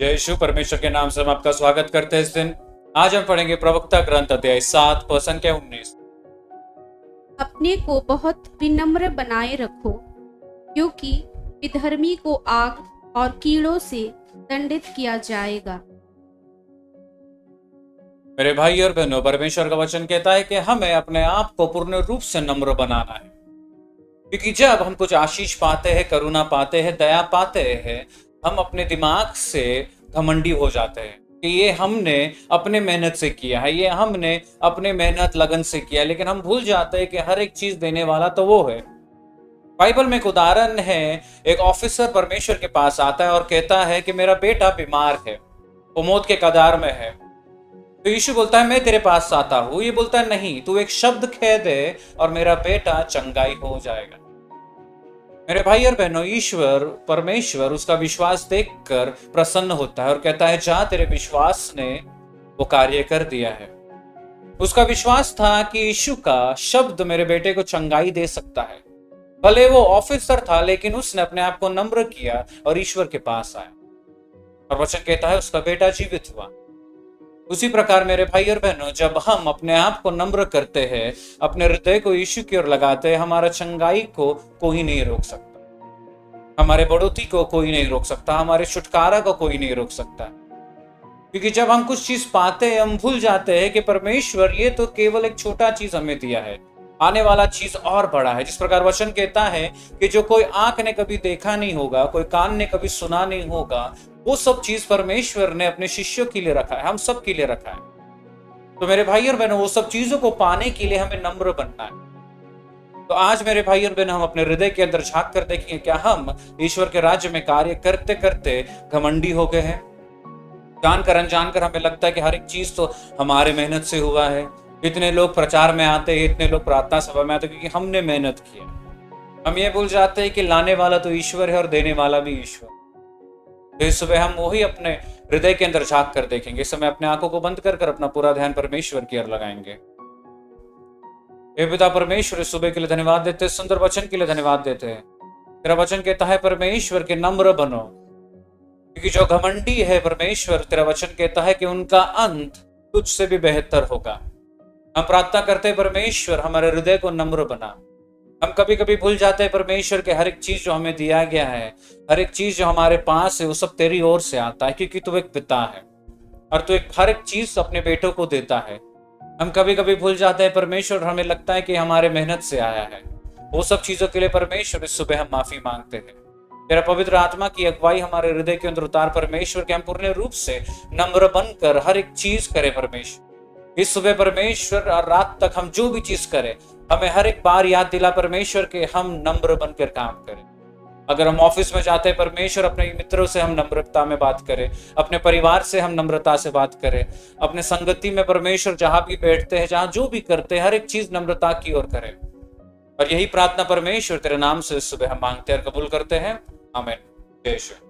जय यीशु परमेश्वर के नाम से हम आपका स्वागत करते हैं इस दिन। आज हम पढ़ेंगे प्रवक्ता ग्रंथ अध्याय 7 वचन के 19। अपने को बहुत विनम्र बनाए रखो, क्योंकि विधर्मी को आग और कीड़ों से दंडित किया जाएगा। मेरे भाई और बहनों, परमेश्वर का वचन कहता है कि हमें अपने आप को पूर्ण रूप से नम्र बनाना है, क्योंकि जब हम कुछ आशीष पाते हैं, करुणा पाते हैं, दया पाते हैं, हम अपने दिमाग से घमंडी हो जाते हैं कि ये हमने अपने मेहनत से किया है, ये हमने अपने मेहनत लगन से किया, लेकिन हम भूल जाते हैं कि हर एक चीज देने वाला तो वो है। बाइबल में एक उदाहरण है, एक ऑफिसर परमेश्वर के पास आता है और कहता है कि मेरा बेटा बीमार है, वो मौत के कगार में है। तो यीशु बोलता है मैं तेरे पास आता हूं। ये बोलता है नहीं, तू एक शब्द कह दे और मेरा बेटा चंगाई हो जाएगा। मेरे भाई और बहनों, ईश्वर परमेश्वर उसका विश्वास देखकर प्रसन्न होता है और कहता है जा, तेरे विश्वास ने वो कार्य कर दिया है। उसका विश्वास था कि यीशु का शब्द मेरे बेटे को चंगाई दे सकता है। भले वो ऑफिसर था, लेकिन उसने अपने आप को नम्र किया और ईश्वर के पास आया, और वचन कहता है उसका बेटा जीवित हुआ। उसी प्रकार मेरे भाई और बहनों, जब हम अपने आप को नम्र करते हैं, अपने हृदय को यीशु की ओर लगाते हैं, हमारा चंगाई को कोई नहीं रोक सकता, हमारे बढ़ोतरी को कोई नहीं रोक सकता, हमारे छुटकारा को कोई नहीं रोक सकता। क्योंकि जब हम कुछ चीज पाते हैं, हम भूल जाते हैं कि परमेश्वर ये तो केवल एक छोटा चीज हमें दिया है, आने वाला चीज और बड़ा है। जिस प्रकार वचन कहता है कि जो कोई आंख ने कभी देखा नहीं होगा, कोई कान ने कभी सुना नहीं होगा, वो सब चीज परमेश्वर ने अपने शिष्यों के लिए रखा है, हम सब के लिए रखा है। तो मेरे भाई और बहनों, वो सब चीजों को पाने के लिए हमें नम्र बनना है। तो आज मेरे भाई और बहनों, हम अपने हृदय के अंदर झांक कर देखेंगे, क्या हम ईश्वर के राज्य में कार्य करते करते घमंडी हो गए हैं? जानकर अनजानकर हमें लगता है कि हर एक चीज तो हमारे मेहनत से हुआ है। इतने लोग प्रचार में आते हैं, इतने लोग प्रार्थना सभा में आते हैं क्योंकि हमने मेहनत की है। हम ये भूल जाते हैं कि लाने वाला तो ईश्वर है और देने वाला भी ईश्वर। तो इस सुबह हम वही अपने हृदय के अंदर झांक कर देखेंगे। इस समय अपने आंखों को बंद कर अपना पूरा ध्यान परमेश्वर की ओर लगाएंगे। हे पिता परमेश्वर, इस सुबह के लिए धन्यवाद देते हैं, सुंदर वचन के लिए धन्यवाद देते हैं। तेरा वचन कहता है परमेश्वर के नम्र बनो, क्योंकि जो घमंडी है परमेश्वर, तेरा वचन कहता है कि उनका अंत तुझसे भी बेहतर होगा। हम प्रार्थना करते हैं परमेश्वर, हमारे हृदय को नम्र बना। हम कभी कभी भूल जाते हैं परमेश्वर के हर एक चीज जो हमें दिया गया है, हर एक चीज जो हमारे पास है, वो सब तेरी ओर से आता है, क्योंकि तू एक पिता है और तू एक हर एक चीज अपने बेटों को देता है। हम कभी कभी भूल जाते हैं परमेश्वर, हमें लगता है कि हमारे मेहनत से आया है। वो सब चीजों के लिए परमेश्वर इस सुबह हम माफी मांगते हैं। तेरा पवित्र आत्मा की अगुवाई हमारे हृदय के अंदर उतार परमेश्वर, के हम पूर्ण रूप से नम्र बनकर हर एक चीज करें परमेश्वर। इस सुबह परमेश्वर और रात तक हम जो भी चीज करें, हमें हर एक बार याद दिला परमेश्वर के हम नम्र बनकर काम करें। अगर हम ऑफिस में जाते हैं परमेश्वर, अपने मित्रों से हम नम्रता में बात करें, अपने परिवार से हम नम्रता से बात करें, अपने संगति में परमेश्वर जहां भी बैठते हैं, जहां जो भी करते हैं, हर एक चीज नम्रता की ओर करें। और यही प्रार्थना परमेश्वर तेरे नाम से इस सुबह हम मांगते हैं और कबूल करते हैं। आमीन। जय श्री